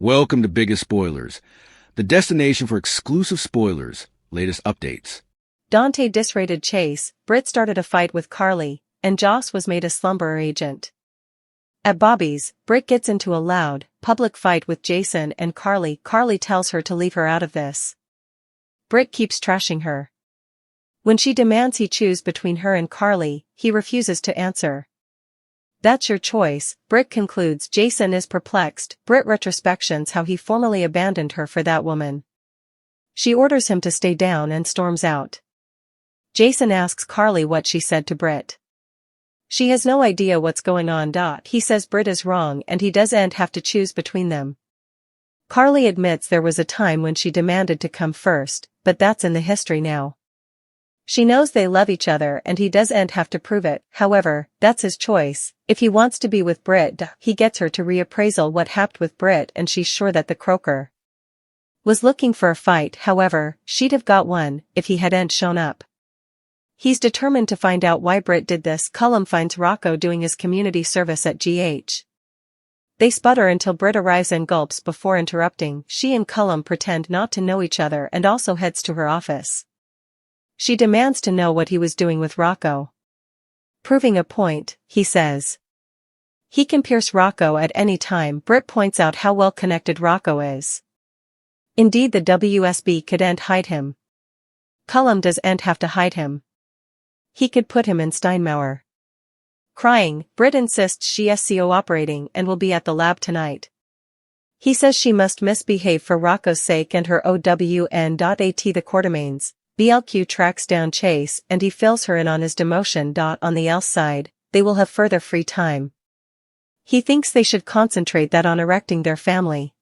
Welcome to Biggest Spoilars, the destination for exclusive spoilers, latest updates. Dante disrated Chase, Britt started a fight with Carly, and Joss was made a slumberer agent. At Bobby's, Britt gets into a loud, public fight with Jason and Carly. Carly tells her to leave her out of this. Britt keeps trashing her. When she demands he choose between her and Carly, he refuses to answer. That's your choice, Britt concludes. Jason is perplexed. Britt retrospections how he formally abandoned her for that woman. She orders him to stay down and storms out. Jason asks Carly what she said to Britt. She has no idea what's going on. He says Britt is wrong and he doesn't have to choose between them. Carly admits there was a time when she demanded to come first, but that's in the history now. She knows they love each other and he doesn't have to prove it. However, that's his choice. If he wants to be with Britt, he gets her to reappraisal what happened with Britt, and she's sure that the croaker was looking for a fight. However, she'd have got one if he hadn't shown up. He's determined to find out why Britt did this. Cullum finds Rocco doing his community service at GH. They sputter until Britt arrives and gulps before interrupting. She and Cullum pretend not to know each other and also heads to her office. She demands to know what he was doing with Rocco. Proving a point, he says. He can pierce Rocco at any time. Britt points out how well connected Rocco is. Indeed, the WSB couldn't hide him. Cullum doesn't have to hide him. He could put him in Steinmauer. Crying, Britt insists she is cooperating and will be at the lab tonight. He says she must misbehave for Rocco's sake and her OWN.AT. The Quartermaines. BLQ tracks down Chase and he fills her in on his demotion. On the else side, they will have further free time. He thinks they should concentrate that on erecting their family.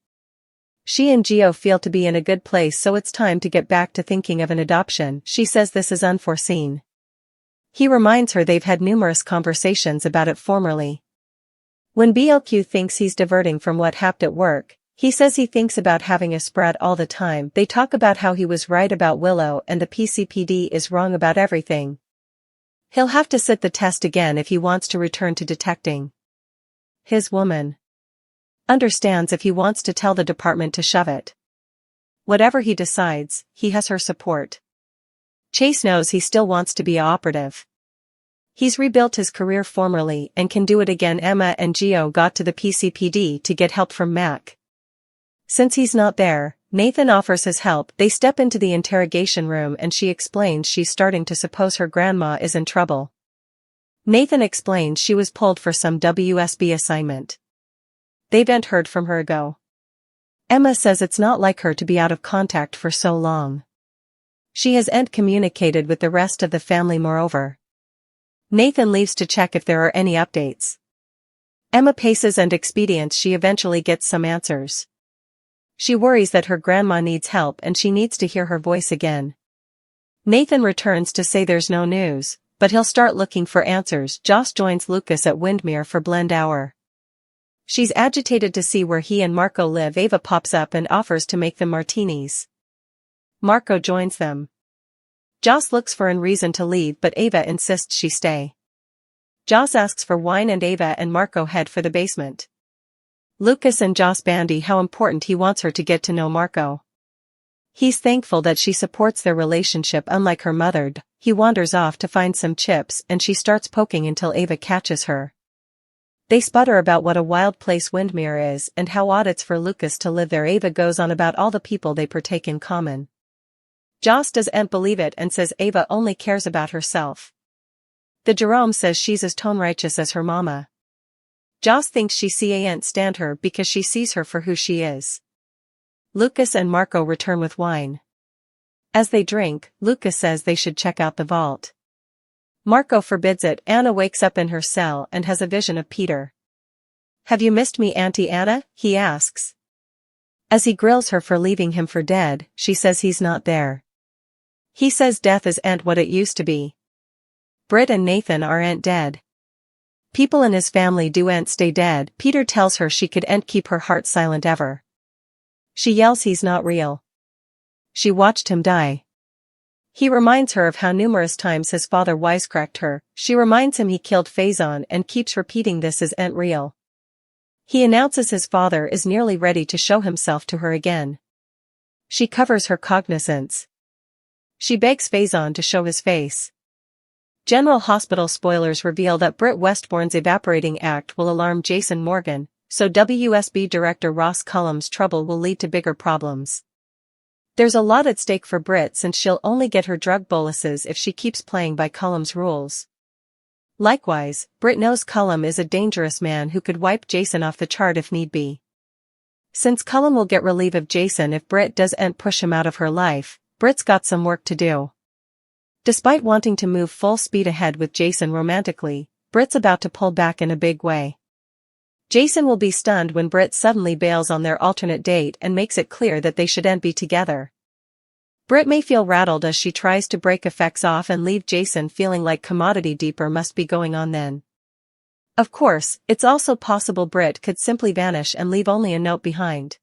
She and Gio feel to be in a good place, so it's time to get back to thinking of an adoption. She says this is unforeseen. He reminds her they've had numerous conversations about it formerly. When BLQ thinks he's diverting from what happened at work, he says he thinks about having a spread all the time. They talk about how he was right about Willow and the PCPD is wrong about everything. He'll have to sit the test again if he wants to return to detecting. His woman understands if he wants to tell the department to shove it. Whatever he decides, he has her support. Chase knows he still wants to be an operative. He's rebuilt his career formerly and can do it again. Emma and Gio got to the PCPD to get help from Mac. Since he's not there, Nathan offers his help. They step into the interrogation room and she explains she's starting to suppose her grandma is in trouble. Nathan explains she was pulled for some WSB assignment. They've not heard from her ago. Emma says it's not like her to be out of contact for so long. She hasn't communicated with the rest of the family. Moreover, Nathan leaves to check if there are any updates. Emma paces and expedients. She eventually gets some answers. She worries that her grandma needs help and she needs to hear her voice again. Nathan returns to say there's no news, but he'll start looking for answers. Joss joins Lucas at Windmere for blend hour. She's agitated to see where he and Marco live. Ava pops up and offers to make them martinis. Marco joins them. Joss looks for a reason to leave, but Ava insists she stay. Joss asks for wine and Ava and Marco head for the basement. Lucas and Joss bandy how important he wants her to get to know Marco. He's thankful that she supports their relationship unlike her mother. He wanders off to find some chips and she starts poking until Ava catches her. They sputter about what a wild place Windmere is and how odd it's for Lucas to live there. Ava goes on about all the people they partake in common. Joss doesn't believe it and says Ava only cares about herself. The Jerome says she's as tone righteous as her mama. Joss thinks she can't stand her because she sees her for who she is. Lucas and Marco return with wine. As they drink, Lucas says they should check out the vault. Marco forbids it. Anna wakes up in her cell and has a vision of Peter. "Have you missed me, Auntie Anna?" he asks. As he grills her for leaving him for dead, she says he's not there. He says death isn't what it used to be. Britt and Nathan aren't dead. People in his family do'n't stay dead. Peter tells her she couldn't keep her heart silent ever. She yells he's not real. She watched him die. He reminds her of how numerous times his father wisecracked her. She reminds him he killed Faison and keeps repeating this isn't real. He announces his father is nearly ready to show himself to her again. She covers her cognizance. She begs Faison to show his face. General Hospital spoilers reveal that Britt Westbourne's evaporating act will alarm Jason Morgan, so WSB director Ross Cullum's trouble will lead to bigger problems. There's a lot at stake for Britt since she'll only get her drug boluses if she keeps playing by Cullum's rules. Likewise, Britt knows Cullum is a dangerous man who could wipe Jason off the chart if need be. Since Cullum will get relief of Jason if Britt doesn't push him out of her life, Britt's got some work to do. Despite wanting to move full speed ahead with Jason romantically, Britt's about to pull back in a big way. Jason will be stunned when Britt suddenly bails on their alternate date and makes it clear that they shouldn't be together. Britt may feel rattled as she tries to break effects off and leave Jason feeling like commodity deeper must be going on then. Of course, it's also possible Britt could simply vanish and leave only a note behind.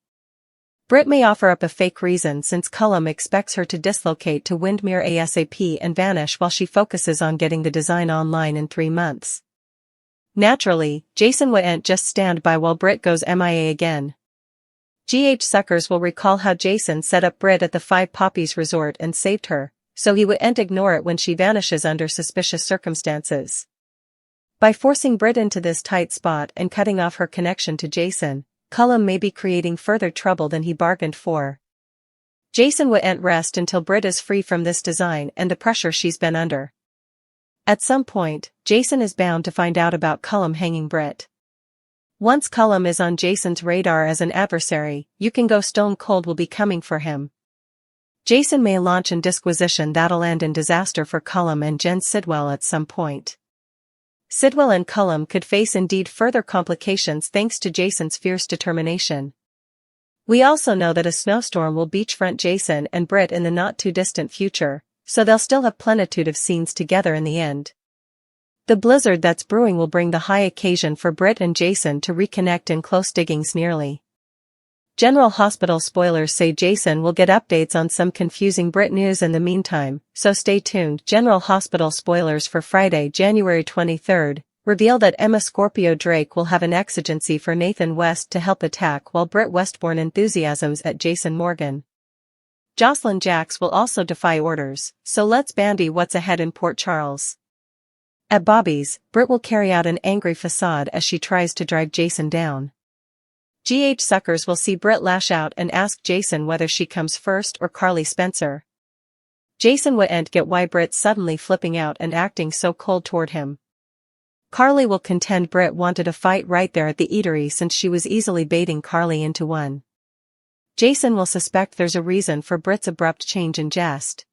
Britt may offer up a fake reason since Cullum expects her to dislocate to Windmere ASAP and vanish while she focuses on getting the design online in 3 months. Naturally, Jason wouldn't just stand by while Britt goes MIA again. GH suckers will recall how Jason set up Britt at the Five Poppies resort and saved her, so he wouldn't ignore it when she vanishes under suspicious circumstances. By forcing Britt into this tight spot and cutting off her connection to Jason, Cullum may be creating further trouble than he bargained for. Jason wouldn't rest until Britt is free from this design and the pressure she's been under. At some point, Jason is bound to find out about Cullum hanging Britt. Once Cullum is on Jason's radar as an adversary, you can go stone cold will be coming for him. Jason may launch an disquisition that'll end in disaster for Cullum and Jen Sidwell at some point. Sidwell and Cullum could face indeed further complications thanks to Jason's fierce determination. We also know that a snowstorm will beachfront Jason and Britt in the not-too-distant future, so they'll still have plenitude of scenes together in the end. The blizzard that's brewing will bring the high occasion for Britt and Jason to reconnect in close diggings nearly. General Hospital spoilers say Jason will get updates on some confusing Britt news in the meantime, so stay tuned. General Hospital spoilers for Friday, January 23rd, reveal that Emma Scorpio Drake will have an exigency for Nathan West to help attack while Britt Westbourne enthusiasms at Jason Morgan. Jocelyn Jacks will also defy orders, so let's bandy what's ahead in Port Charles. At Bobby's, Britt will carry out an angry facade as she tries to drag Jason down. GH suckers will see Britt lash out and ask Jason whether she comes first or Carly Spencer. Jason wouldn't get why Britt's suddenly flipping out and acting so cold toward him. Carly will contend Britt wanted a fight right there at the eatery since she was easily baiting Carly into one. Jason will suspect there's a reason for Britt's abrupt change in jest,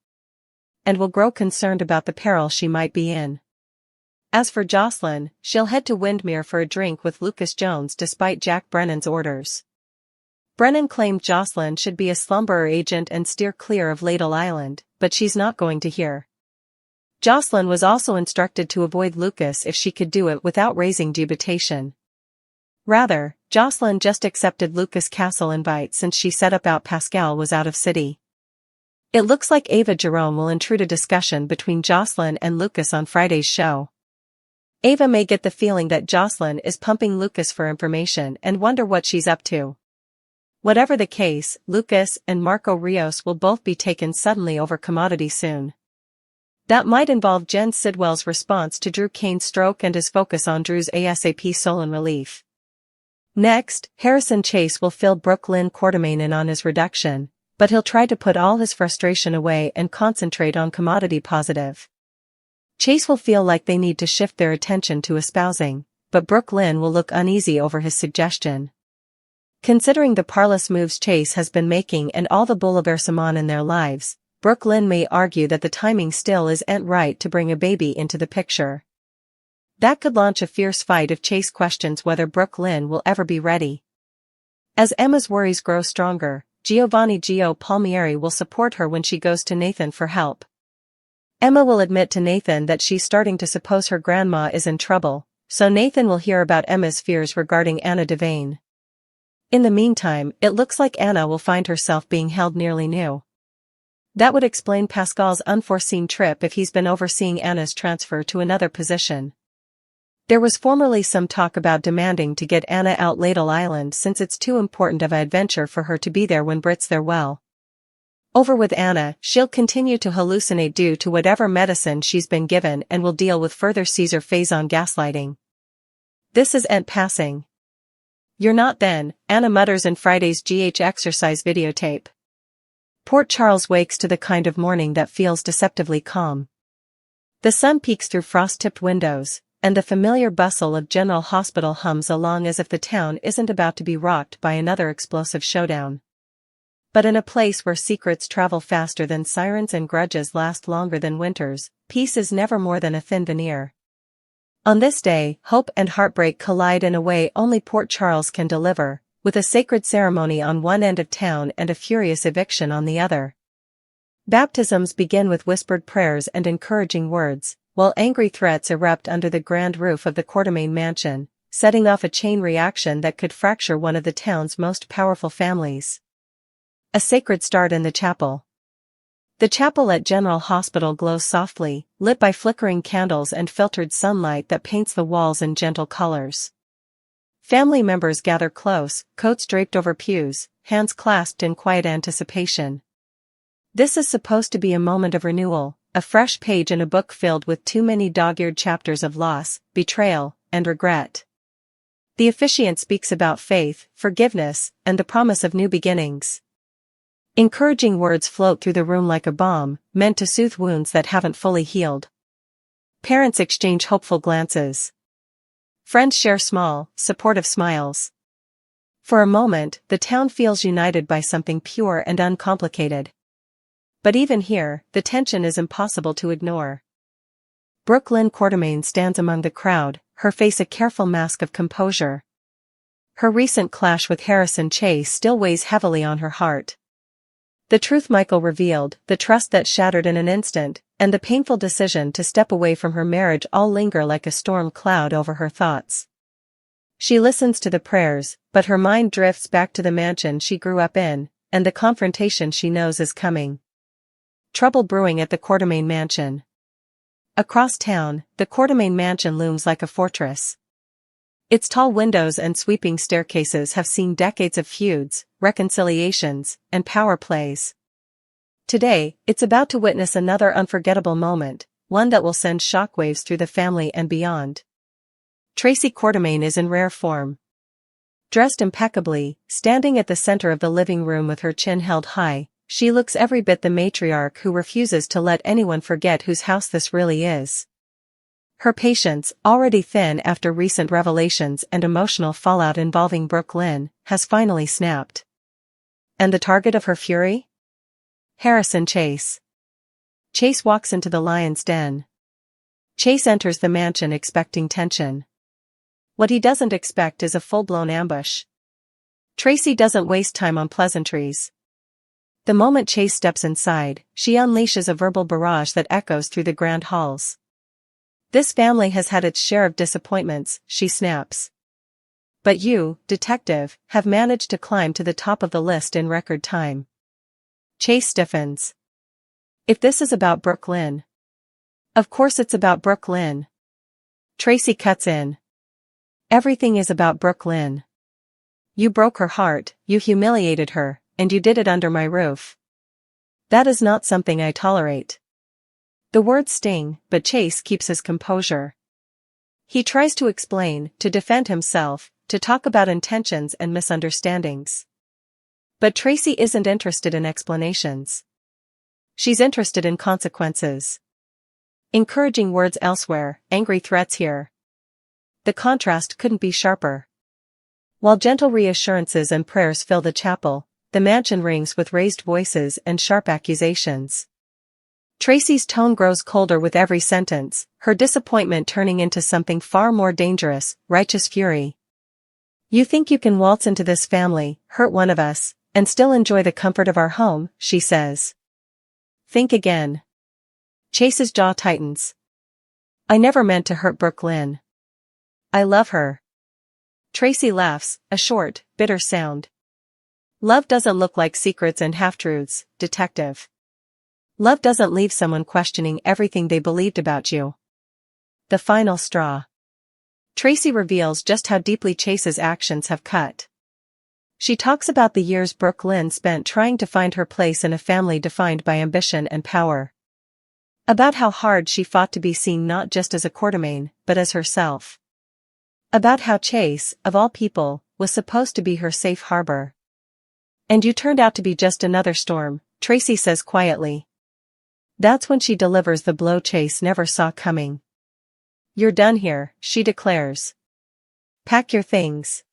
and will grow concerned about the peril she might be in. As for Jocelyn, she'll head to Windmere for a drink with Lucas Jones despite Jack Brennan's orders. Brennan claimed Jocelyn should be a slumberer agent and steer clear of Ladle Island, but she's not going to hear. Jocelyn was also instructed to avoid Lucas if she could do it without raising dubitation. Rather, Jocelyn just accepted Lucas' castle invite since she set up out Pascal was out of city. It looks like Ava Jerome will intrude a discussion between Jocelyn and Lucas on Friday's show. Ava may get the feeling that Jocelyn is pumping Lucas for information and wonder what she's up to. Whatever the case, Lucas and Marco Rios will both be taken suddenly over commodity soon. That might involve Jen Sidwell's response to Drew Kane's stroke and his focus on Drew's ASAP Solon relief. Next, Harrison Chase will fill Brooklyn Quartermaine in on his reduction, but he'll try to put all his frustration away and concentrate on commodity positive. Chase will feel like they need to shift their attention to espousing, but Brooklyn will look uneasy over his suggestion. Considering the parlous moves Chase has been making and all the bouleversement in their lives, Brooklyn may argue that the timing still isn't right to bring a baby into the picture. That could launch a fierce fight if Chase questions whether Brooklyn will ever be ready. As Emma's worries grow stronger, Giovanni Gio Palmieri will support her when she goes to Nathan for help. Emma will admit to Nathan that she's starting to suppose her grandma is in trouble, so Nathan will hear about Emma's fears regarding Anna Devane. In the meantime, it looks like Anna will find herself being held nearly new. That would explain Pascal's unforeseen trip if he's been overseeing Anna's transfer to another position. There was formerly some talk about demanding to get Anna out Ladle Island since it's too important of an adventure for her to be there when Brit's there. Well, over with Anna, she'll continue to hallucinate due to whatever medicine she's been given and will deal with further Caesar phase-on gaslighting. This is Aunt passing. You're not then, Anna mutters in Friday's GH exercise videotape. Port Charles wakes to the kind of morning that feels deceptively calm. The sun peeks through frost-tipped windows, and the familiar bustle of General Hospital hums along as if the town isn't about to be rocked by another explosive showdown. But in a place where secrets travel faster than sirens and grudges last longer than winters, peace is never more than a thin veneer. On this day, hope and heartbreak collide in a way only Port Charles can deliver, with a sacred ceremony on one end of town and a furious eviction on the other. Baptisms begin with whispered prayers and encouraging words, while angry threats erupt under the grand roof of the Quartermaine mansion, setting off a chain reaction that could fracture one of the town's most powerful families. A sacred start in the chapel. The chapel at General Hospital glows softly, lit by flickering candles and filtered sunlight that paints the walls in gentle colors. Family members gather close, coats draped over pews, hands clasped in quiet anticipation. This is supposed to be a moment of renewal, a fresh page in a book filled with too many dog-eared chapters of loss, betrayal, and regret. The officiant speaks about faith, forgiveness, and the promise of new beginnings. Encouraging words float through the room like a balm, meant to soothe wounds that haven't fully healed. Parents exchange hopeful glances. Friends share small, supportive smiles. For a moment, the town feels united by something pure and uncomplicated. But even here, the tension is impossible to ignore. Brooklyn Quartermaine stands among the crowd, her face a careful mask of composure. Her recent clash with Harrison Chase still weighs heavily on her heart. The truth Michael revealed, the trust that shattered in an instant, and the painful decision to step away from her marriage all linger like a storm cloud over her thoughts. She listens to the prayers, but her mind drifts back to the mansion she grew up in, and the confrontation she knows is coming. Trouble brewing at the Quartermaine mansion. Across town, the Quartermaine mansion looms like a fortress. Its tall windows and sweeping staircases have seen decades of feuds, reconciliations, and power plays. Today, it's about to witness another unforgettable moment, one that will send shockwaves through the family and beyond. Tracy Quartermaine is in rare form. Dressed impeccably, standing at the center of the living room with her chin held high, she looks every bit the matriarch who refuses to let anyone forget whose house this really is. Her patience, already thin after recent revelations and emotional fallout involving Brooklyn, has finally snapped. And the target of her fury? Harrison Chase. Chase walks into the lion's den. Chase enters the mansion expecting tension. What he doesn't expect is a full-blown ambush. Tracy doesn't waste time on pleasantries. The moment Chase steps inside, she unleashes a verbal barrage that echoes through the grand halls. This family has had its share of disappointments, she snaps. But you, detective, have managed to climb to the top of the list in record time. Chase stiffens. If this is about Brooklyn. Of course it's about Brooklyn. Tracy cuts in. Everything is about Brooklyn. You broke her heart, you humiliated her, and you did it under my roof. That is not something I tolerate. The words sting, but Chase keeps his composure. He tries to explain, to defend himself, to talk about intentions and misunderstandings. But Tracy isn't interested in explanations. She's interested in consequences. Encouraging words elsewhere, angry threats here. The contrast couldn't be sharper. While gentle reassurances and prayers fill the chapel, the mansion rings with raised voices and sharp accusations. Tracy's tone grows colder with every sentence, her disappointment turning into something far more dangerous, righteous fury. You think you can waltz into this family, hurt one of us, and still enjoy the comfort of our home, she says. Think again. Chase's jaw tightens. I never meant to hurt Brooklyn. I love her. Tracy laughs, a short, bitter sound. Love doesn't look like secrets and half-truths, detective. Love doesn't leave someone questioning everything they believed about you. The final straw. Tracy reveals just how deeply Chase's actions have cut. She talks about the years Brooke Lynn spent trying to find her place in a family defined by ambition and power. About how hard she fought to be seen not just as a Quartermaine, but as herself. About how Chase, of all people, was supposed to be her safe harbor. "And you turned out to be just another storm," Tracy says quietly. That's when she delivers the blow Chase never saw coming. "You're done here," she declares. "Pack your things.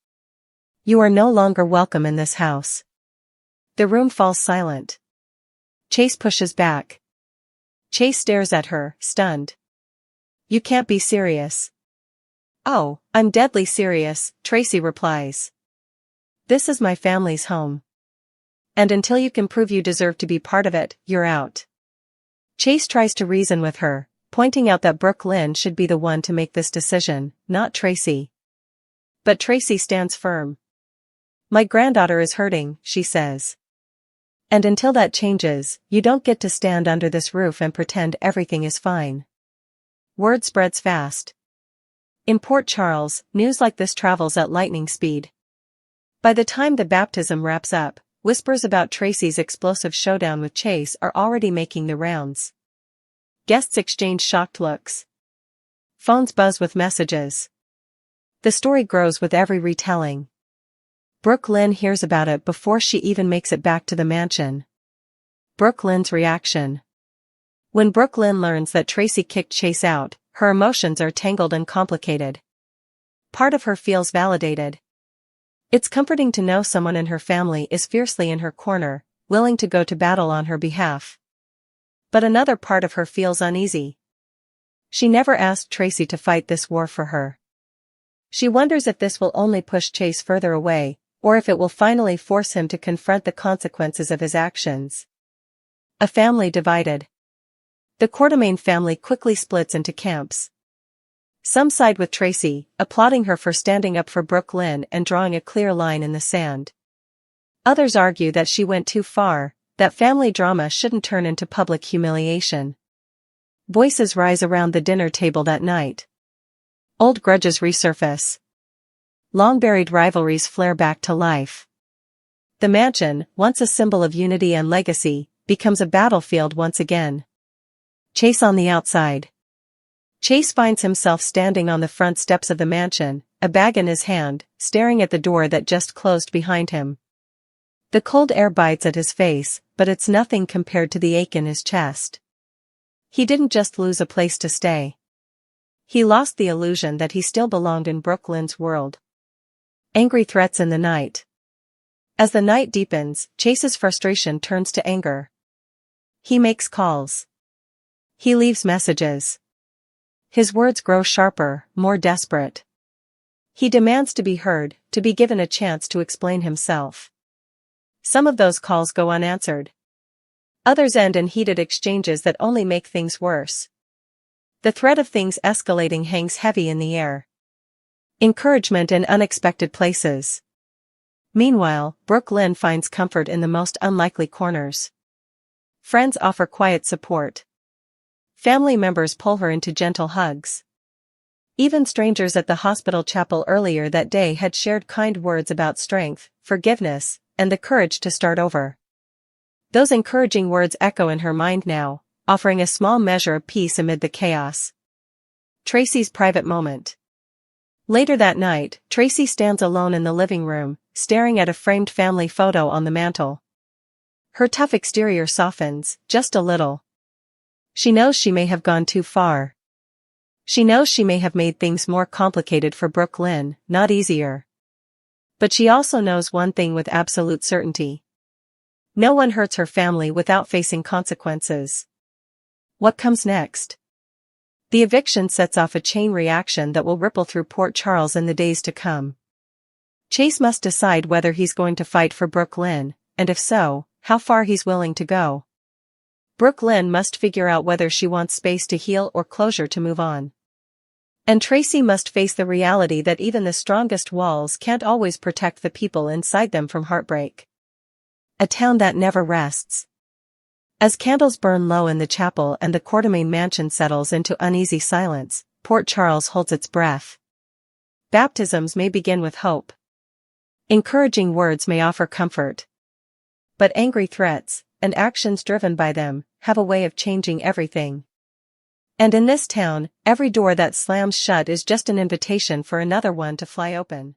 You are no longer welcome in this house." The room falls silent. Chase pushes back. Chase stares at her, stunned. "You can't be serious." "Oh, I'm deadly serious," Tracy replies. "This is my family's home. And until you can prove you deserve to be part of it, you're out." Chase tries to reason with her, pointing out that Brooke Lynn should be the one to make this decision, not Tracy. But Tracy stands firm. "My granddaughter is hurting," she says. "And until that changes, you don't get to stand under this roof and pretend everything is fine." Word spreads fast. In Port Charles, news like this travels at lightning speed. By the time the baptism wraps up, whispers about Tracy's explosive showdown with Chase are already making the rounds. Guests exchange shocked looks. Phones buzz with messages. The story grows with every retelling. Brooke Lynn hears about it before she even makes it back to the mansion. Brooke Lynn's reaction. When Brooke Lynn learns that Tracy kicked Chase out, her emotions are tangled and complicated. Part of her feels validated. It's comforting to know someone in her family is fiercely in her corner, willing to go to battle on her behalf. But another part of her feels uneasy. She never asked Tracy to fight this war for her. She wonders if this will only push Chase further away, or if it will finally force him to confront the consequences of his actions. A family divided. The Quartermaine family quickly splits into camps. Some side with Tracy, applauding her for standing up for Brooke Lynn and drawing a clear line in the sand. Others argue that she went too far, that family drama shouldn't turn into public humiliation. Voices rise around the dinner table that night. Old grudges resurface. Long-buried rivalries flare back to life. The mansion, once a symbol of unity and legacy, becomes a battlefield once again. Chase on the outside. Chase finds himself standing on the front steps of the mansion, a bag in his hand, staring at the door that just closed behind him. The cold air bites at his face, but it's nothing compared to the ache in his chest. He didn't just lose a place to stay. He lost the illusion that he still belonged in Brooke Lynn's world. Angry threats in the night. As the night deepens, Chase's frustration turns to anger. He makes calls. He leaves messages. His words grow sharper, more desperate. He demands to be heard, to be given a chance to explain himself. Some of those calls go unanswered. Others end in heated exchanges that only make things worse. The threat of things escalating hangs heavy in the air. Encouragement in unexpected places. Meanwhile, Brooke Lynn finds comfort in the most unlikely corners. Friends offer quiet support. Family members pull her into gentle hugs. Even strangers at the hospital chapel earlier that day had shared kind words about strength, forgiveness, and the courage to start over. Those encouraging words echo in her mind now, offering a small measure of peace amid the chaos. Tracy's private moment. Later that night, Tracy stands alone in the living room, staring at a framed family photo on the mantel. Her tough exterior softens, just a little. She knows she may have gone too far. She knows she may have made things more complicated for Brooke Lynn, not easier. But she also knows one thing with absolute certainty. No one hurts her family without facing consequences. What comes next? The eviction sets off a chain reaction that will ripple through Port Charles in the days to come. Chase must decide whether he's going to fight for Brooke Lynn, and if so, how far he's willing to go. Brooke Lynn must figure out whether she wants space to heal or closure to move on. And Tracy must face the reality that even the strongest walls can't always protect the people inside them from heartbreak. A town that never rests. As candles burn low in the chapel and the Quartermaine mansion settles into uneasy silence, Port Charles holds its breath. Baptisms may begin with hope. Encouraging words may offer comfort. But angry threats, and actions driven by them, have a way of changing everything. And in this town, every door that slams shut is just an invitation for another one to fly open.